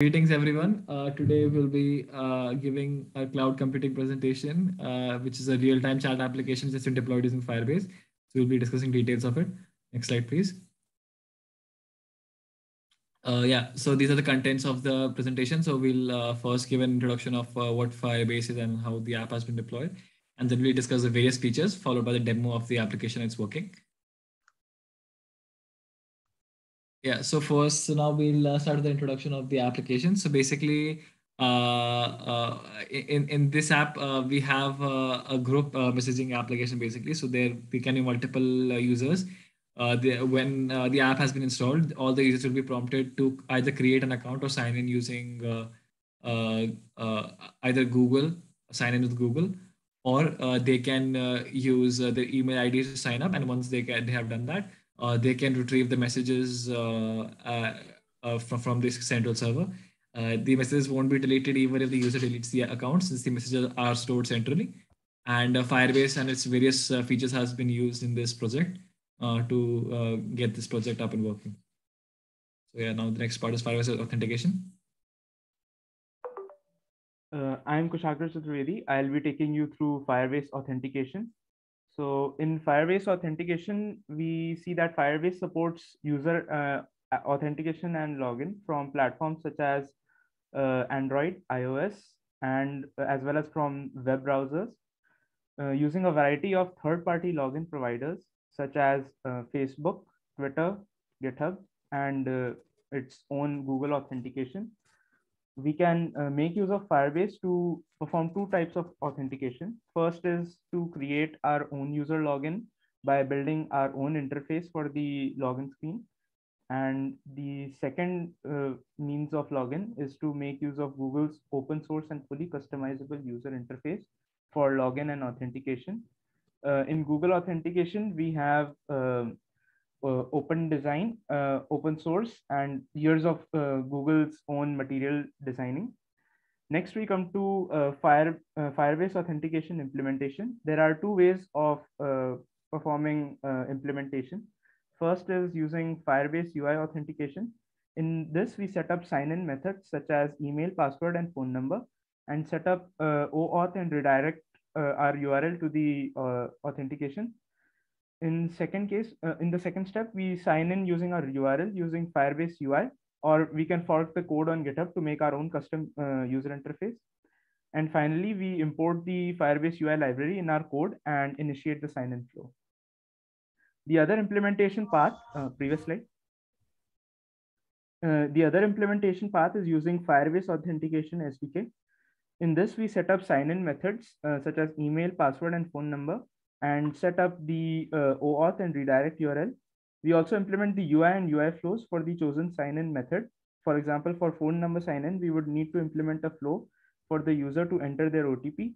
Greetings everyone. Today we'll be giving a cloud computing presentation, which is a real-time chat application that's been deployed using Firebase. So we'll be discussing details of it. Next slide, please. Yeah, so these are the contents of the presentation. So we'll first give an introduction of what Firebase is and how the app has been deployed. And then we'll discuss the various features followed by the demo of the application it's working. Yeah, so first, so now we'll start with the introduction of the application. So basically, in this app, we have a group messaging application basically. So there we can be multiple users. When the app has been installed, all the users will be prompted to either create an account or sign in using uh, either Google, sign in with Google, or they can use their email ID to sign up. And once they have done that, they can retrieve the messages from this central server. The messages won't be deleted even if the user deletes the account, since the messages are stored centrally. And Firebase and its various features has been used in this project to get this project up and working. So yeah, now the next part is Firebase authentication. I'm Kushagra Chaturvedi. I'll be taking you through Firebase authentication. So in Firebase authentication, we see that Firebase supports user authentication and login from platforms such as Android, iOS, and as well as from web browsers using a variety of third-party login providers such as Facebook, Twitter, GitHub, and its own Google authentication. We can make use of Firebase to perform two types of authentication. First is to create our own user login by building our own interface for the login screen. And the second means of login is to make use of Google's open source and fully customizable user interface for login and authentication. In Google authentication, we have open design, open source, and years of Google's own material designing. Next, we come to Firebase authentication implementation. There are two ways of performing implementation. First is using Firebase UI authentication. In this, we set up sign-in methods such as email, password, and phone number, and set up OAuth and redirect our URL to the authentication. In the second step, we sign in using our URL using Firebase UI, or we can fork the code on GitHub to make our own custom user interface. And finally, we import the Firebase UI library in our code and initiate the sign-in flow. The other implementation path, previous slide. The other implementation path is using Firebase Authentication SDK. In this, we set up sign-in methods such as email, password, and phone number, and set up the OAuth and redirect URL. We also implement the UI and UI flows for the chosen sign-in method. For example, for phone number sign-in, we would need to implement a flow for the user to enter their OTP.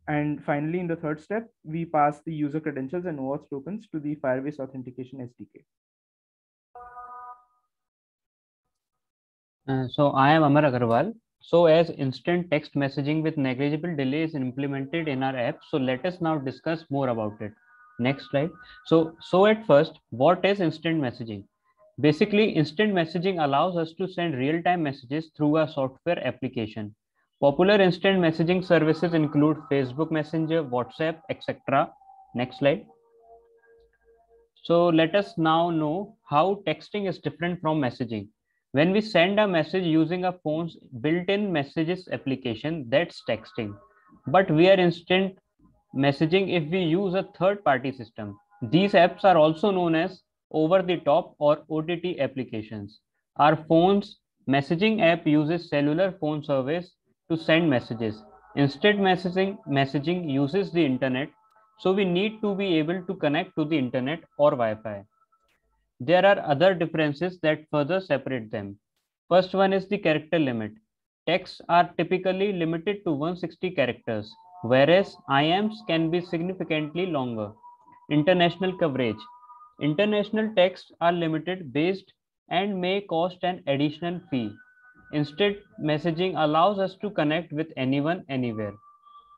And finally, in the third step, we pass the user credentials and OAuth tokens to the Firebase Authentication SDK. So I am Amar Agarwal. So as instant text messaging with negligible delay is implemented in our app, so let us now discuss more about it. Next slide. So at first, what is instant messaging? Basically, instant messaging allows us to send real-time messages through a software application. Popular instant messaging services include Facebook Messenger, WhatsApp, etc. Next slide. So let us now know how texting is different from messaging. When we send a message using a phone's built-in messages application, that's texting. But we are instant messaging if we use a third-party system. These apps are also known as over-the-top or OTT applications. Our phone's messaging app uses cellular phone service to send messages. Instant messaging uses the internet, so we need to be able to connect to the internet or Wi-Fi. There are other differences that further separate them. First one is the character limit. Texts are typically limited to 160 characters, whereas IMs can be significantly longer. International coverage. International texts are limited based and may cost an additional fee. Instead, messaging allows us to connect with anyone, anywhere.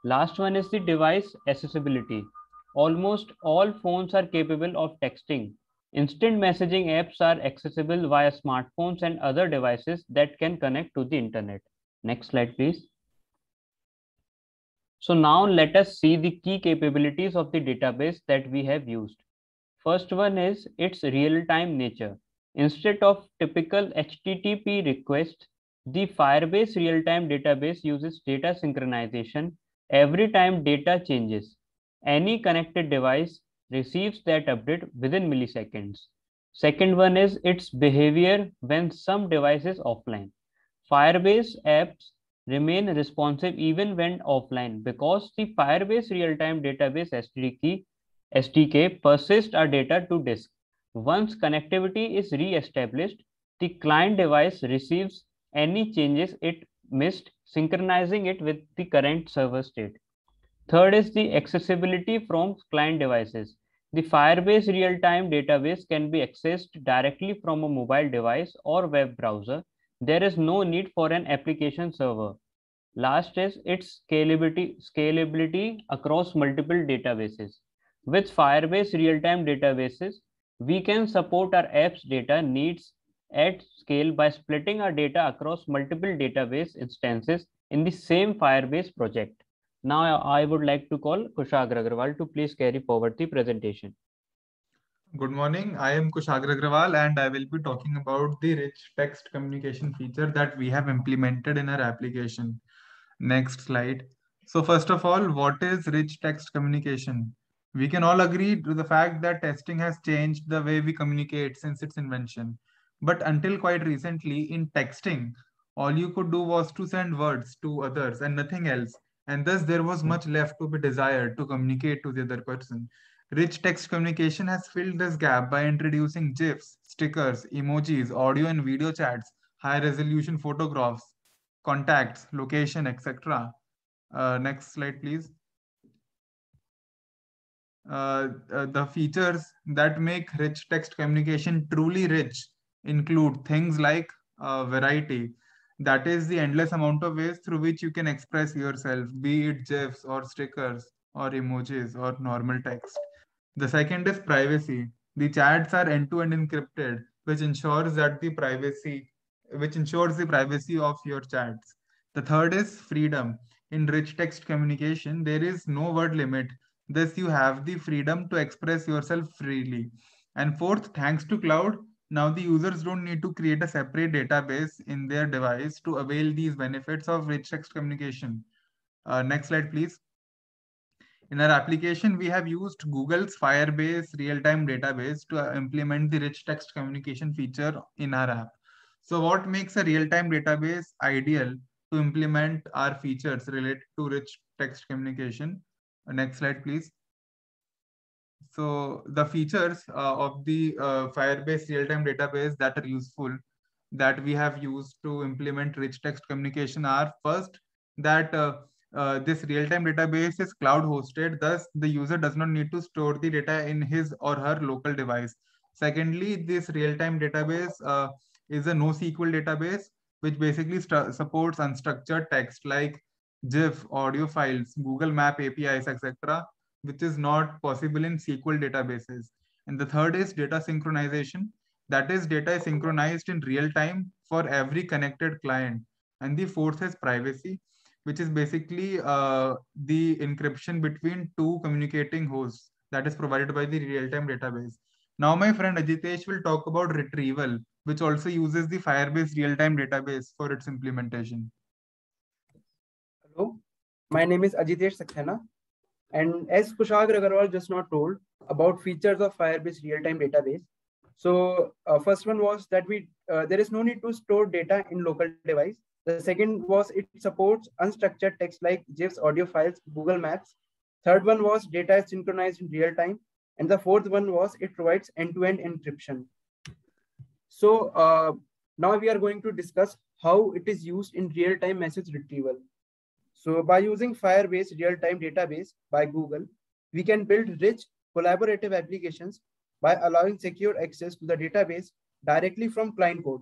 Last one is the device accessibility. Almost all phones are capable of texting, Instant messaging apps are accessible via smartphones and other devices that can connect to the internet. Next slide, please. So now let us see the key capabilities of the database that we have used. First one is its real-time nature. Instead of typical HTTP requests, the Firebase real-time database uses data synchronization. Every time data changes, any connected device receives that update within milliseconds. Second one is its behavior when some device is offline. Firebase apps remain responsive even when offline because the Firebase real-time database SDK persists our data to disk. Once connectivity is re-established, the client device receives any changes it missed, synchronizing it with the current server state. Third is the accessibility from client devices. The Firebase real-time database can be accessed directly from a mobile device or web browser. There is no need for an application server. Last is its scalability across multiple databases. With Firebase real-time databases, we can support our app's data needs at scale by splitting our data across multiple database instances in the same Firebase project. Now I would like to call Kushagra Agrawal to please carry forward the presentation. Good morning. I am Kushagra Agrawal and I will be talking about the rich text communication feature that we have implemented in our application. Next slide. So first of all, what is rich text communication? We can all agree to the fact that texting has changed the way we communicate since its invention. But until quite recently, in texting, all you could do was to send words to others and nothing else. And thus there was much left to be desired to communicate to the other person. Rich text communication has filled this gap by introducing GIFs, stickers, emojis, audio and video chats, high resolution photographs, contacts, location, etc. Next slide, please. The features that make rich text communication truly rich include things like variety. That is the endless amount of ways through which you can express yourself, be it GIFs or stickers or emojis or normal text. The second is privacy. The chats are end-to-end encrypted, which ensures the privacy of your chats. The third is freedom. In rich text communication, there is no word limit. Thus, you have the freedom to express yourself freely. And fourth, thanks to cloud, now the users don't need to create a separate database in their device to avail these benefits of rich text communication. Next slide, please. In our application, we have used Google's Firebase real-time database to implement the rich text communication feature in our app. So what makes a real-time database ideal to implement our features related to rich text communication? Next slide, please. So the features of the Firebase real-time database that are useful that we have used to implement rich text communication are first that this real-time database is cloud hosted, thus the user does not need to store the data in his or her local device. Secondly, this real-time database is a NoSQL database, which basically supports unstructured text like GIF, audio files, Google Map APIs, etc., which is not possible in SQL databases. And the third is data synchronization. That is, data is synchronized in real time for every connected client. And the fourth is privacy, which is basically the encryption between two communicating hosts that is provided by the real-time database. Now my friend Ajitesh will talk about retrieval, which also uses the Firebase real-time database for its implementation. Hello, my name is Ajitesh Saxena, and as Kushagra Agrawal just now told about features of Firebase real-time database. So first one was that there is no need to store data in local device. The second was it supports unstructured text like GIFs, audio files, Google Maps. Third one was data is synchronized in real time. And the fourth one was it provides end-to-end encryption. So now we are going to discuss how it is used in real-time message retrieval. So by using Firebase real-time database by Google, we can build rich collaborative applications by allowing secure access to the database directly from client code.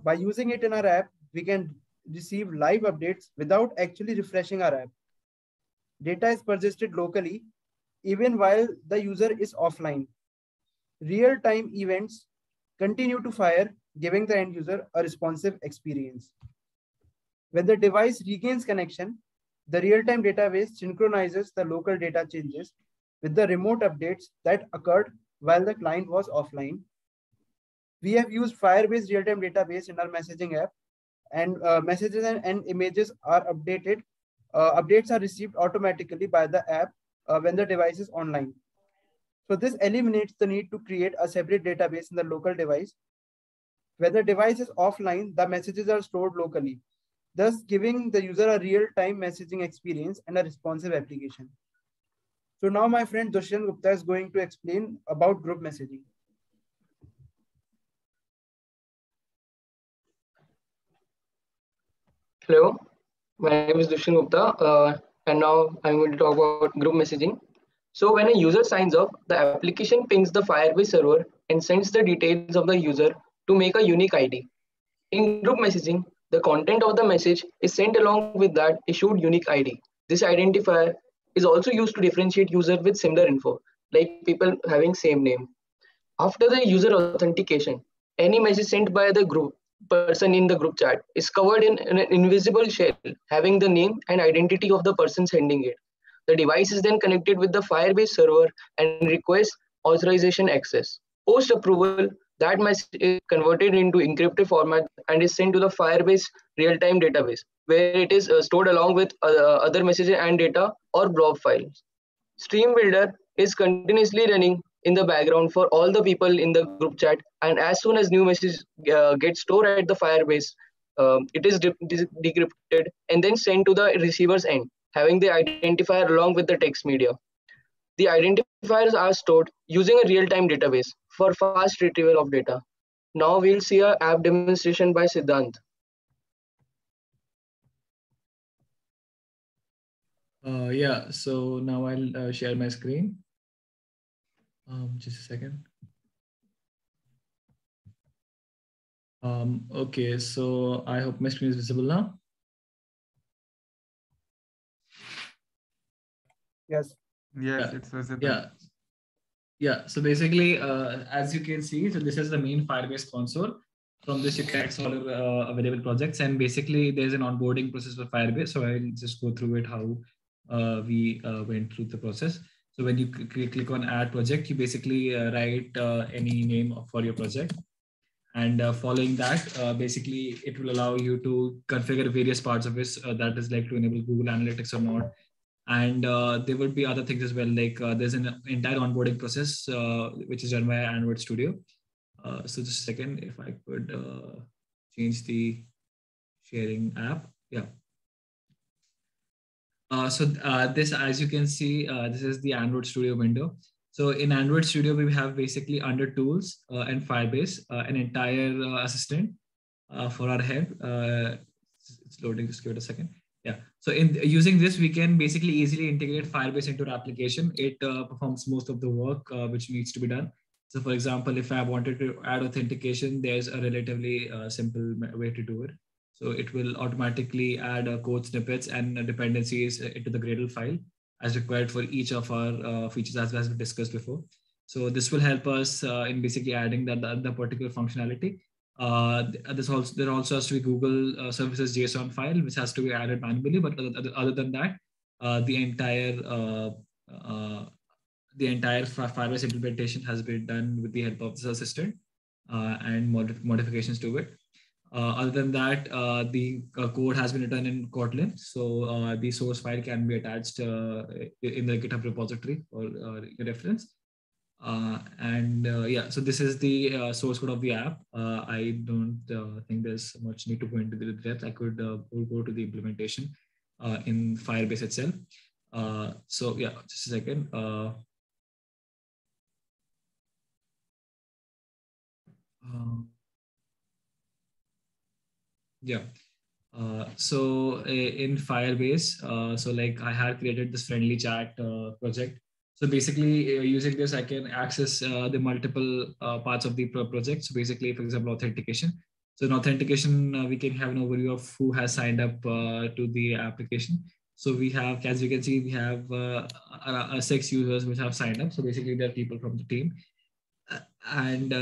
By using it in our app, we can receive live updates without actually refreshing our app. Data is persisted locally even while the user is offline. real-time events continue to fire, giving the end user a responsive experience. When the device regains connection, the real-time database synchronizes the local data changes with the remote updates that occurred while the client was offline. We have used Firebase real-time database in our messaging app, and messages and images are updated. Updates are received automatically by the app when the device is online. So this eliminates the need to create a separate database in the local device. When the device is offline, the messages are stored locally, thus giving the user a real-time messaging experience and a responsive application. So now my friend Dushyant Gupta is going to explain about group messaging. Hello, my name is Dushyant Gupta, and now I'm going to talk about group messaging. So when a user signs up, the application pings the Firebase server and sends the details of the user to make a unique ID. In group messaging, the content of the message is sent along with that issued unique ID. This identifier is also used to differentiate users with similar info, like people having same name. After the user authentication, any message sent by the group person in the group chat is covered in an invisible shell having the name and identity of the person sending it. The device is then connected with the Firebase server and requests authorization access. Post approval, that message is converted into encrypted format and is sent to the Firebase real-time database, where it is stored along with other messages and data or blob files. Stream Builder is continuously running in the background for all the people in the group chat, and as soon as new message gets stored at the Firebase, it is decrypted and then sent to the receiver's end, having the identifier along with the text media. The identifiers are stored using a real-time database for fast retrieval of data. Now we'll see an app demonstration by Siddhant. Yeah, so now I'll share my screen. Just a second. Okay, so I hope my screen is visible now. Yes. Yes, Yeah. it's visible. Yeah. Yeah, so basically, as you can see, so this is the main Firebase console. From this, you can access all your available projects, and basically, there's an onboarding process for Firebase. So I'll just go through it how we went through the process. So when you click on Add Project, you basically write any name for your project, and following that, basically, it will allow you to configure various parts of it. That is like to enable Google Analytics or not. And there would be other things as well, like there's an entire onboarding process which is done by Android Studio. So just a second, if I could change the sharing app. Yeah. So this, as you can see, this is the Android Studio window. So in Android Studio, we have basically under Tools and Firebase, an entire assistant for our head. It's loading, just give it a second. Yeah. So in using this, we can basically easily integrate Firebase into our application. It performs most of the work which needs to be done. So for example, if I wanted to add authentication, there's a relatively simple way to do it. So it will automatically add code snippets and dependencies into the Gradle file as required for each of our features as we discussed before. So this will help us in basically adding the particular functionality. There also has to be Google Services JSON file, which has to be added manually. But other than that, the entire Firebase implementation has been done with the help of this assistant and modifications to it. Other than that, the code has been written in Kotlin, so the source file can be attached in the GitHub repository for reference. Yeah, so this is the source code of the app. I don't think there's much need to go into the depth. I could go to the implementation in Firebase itself. So yeah, just a second. Yeah. So in Firebase, so like I had created this friendly chat project. So basically using this, I can access the multiple parts of the project. So basically, for example, authentication. So in authentication, we can have an overview of who has signed up to the application. So we have, as you can see, we have 6 users which have signed up. So basically, they're people from the team. and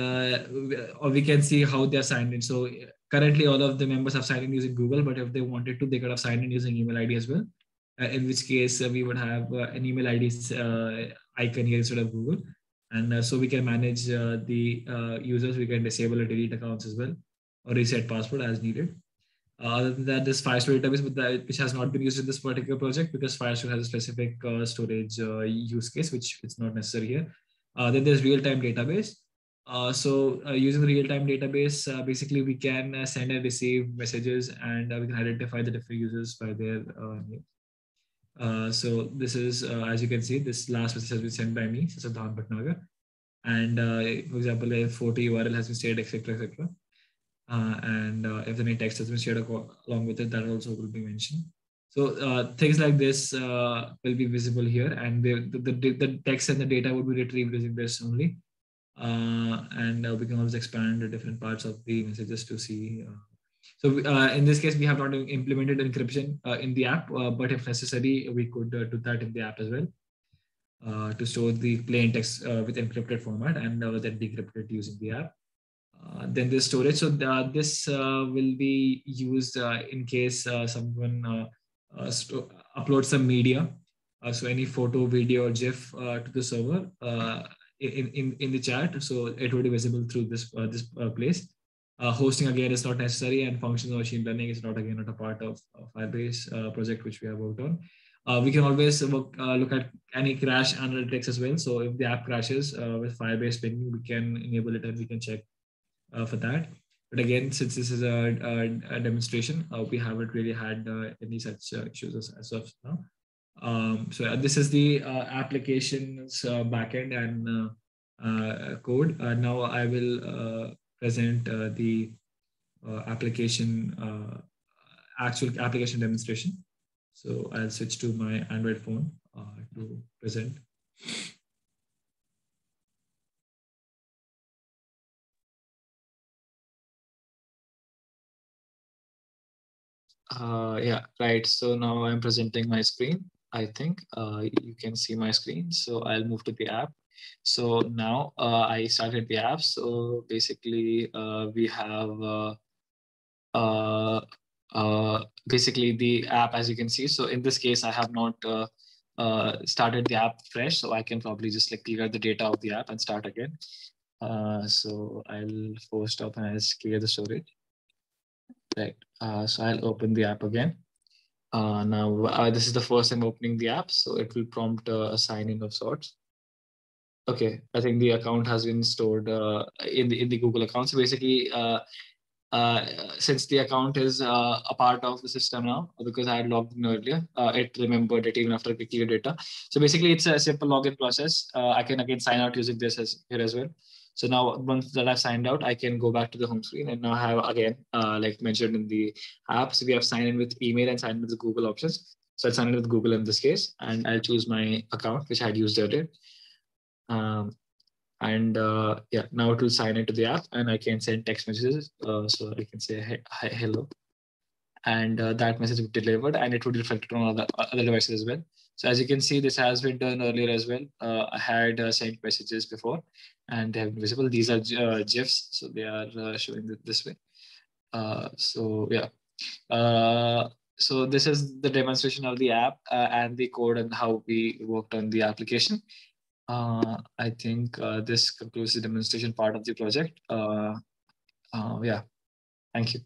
or we can see how they're signed in. So currently all of the members have signed in using Google, but if they wanted to, they could have signed in using email ID as well. In which case we would have an email ID icon here instead of Google. And so we can manage the users. We can disable or delete accounts as well, or reset password as needed. Other than that, this Firestore database, which has not been used in this particular project because Firestore has a specific storage use case, which is not necessary here. Then there's real-time database. So using the real-time database, basically we can send and receive messages, and we can identify the different users by their name. So this is, as you can see, this last message has been sent by me, Siddharth Bhatnagar. And for example, a photo URL has been shared, etc., etc. And if any text has been shared along with it, that also will be mentioned. So things like this will be visible here, and the text and the data will be retrieved using this only. And we can always expand the different parts of the messages to see. So in this case, we have not implemented encryption in the app, but if necessary, we could do that in the app as well. To store the plain text with encrypted format and then decrypted using the app. Then the storage. So this will be used in case someone uploads some media. So any photo, video, or GIF to the server in the chat. So it will be visible through this place. Hosting again is not necessary, and functional machine learning is not a part of Firebase project which we have worked on. We can always look at any crash analytics as well. So if the app crashes with Firebase pinging, we can enable it and we can check for that. But again, since this is a demonstration, we haven't really had any such issues as of now. So this is the application's backend and code. Now I will present the actual application demonstration. So I'll switch to my Android phone to present. Yeah, right. So now I'm presenting my screen. I think you can see my screen. So I'll move to the app. So now I started the app. So basically we have basically the app, as you can see. So in this case, I have not started the app fresh. So I can probably just like clear the data of the app and start again. So I'll force stop and I'll clear the storage. Right. So I'll open the app again. Now this is the first time opening the app, so it will prompt a sign-in of sorts. Okay, I think the account has been stored in the Google account. So basically, since the account is a part of the system now, because I had logged in earlier, it remembered it even after clear data. So basically, it's a simple login process. I can again sign out using this here as well. So now once that I've signed out, I can go back to the home screen and now have again, like mentioned in the app. So we have signed in with email and signed in with the Google options. So I'll sign in with Google in this case, and I'll choose my account, which I had used earlier. Yeah, now it will sign into the app and I can send text messages. So I can say, hey, hi, hello. And that message will be delivered and it would be reflected on other devices as well. So as you can see, this has been done earlier as well. I had sent messages before and they have been visible. These are GIFs, so they are showing this way. So yeah. So this is the demonstration of the app and the code and how we worked on the application. I think this concludes the demonstration part of the project. Yeah, thank you.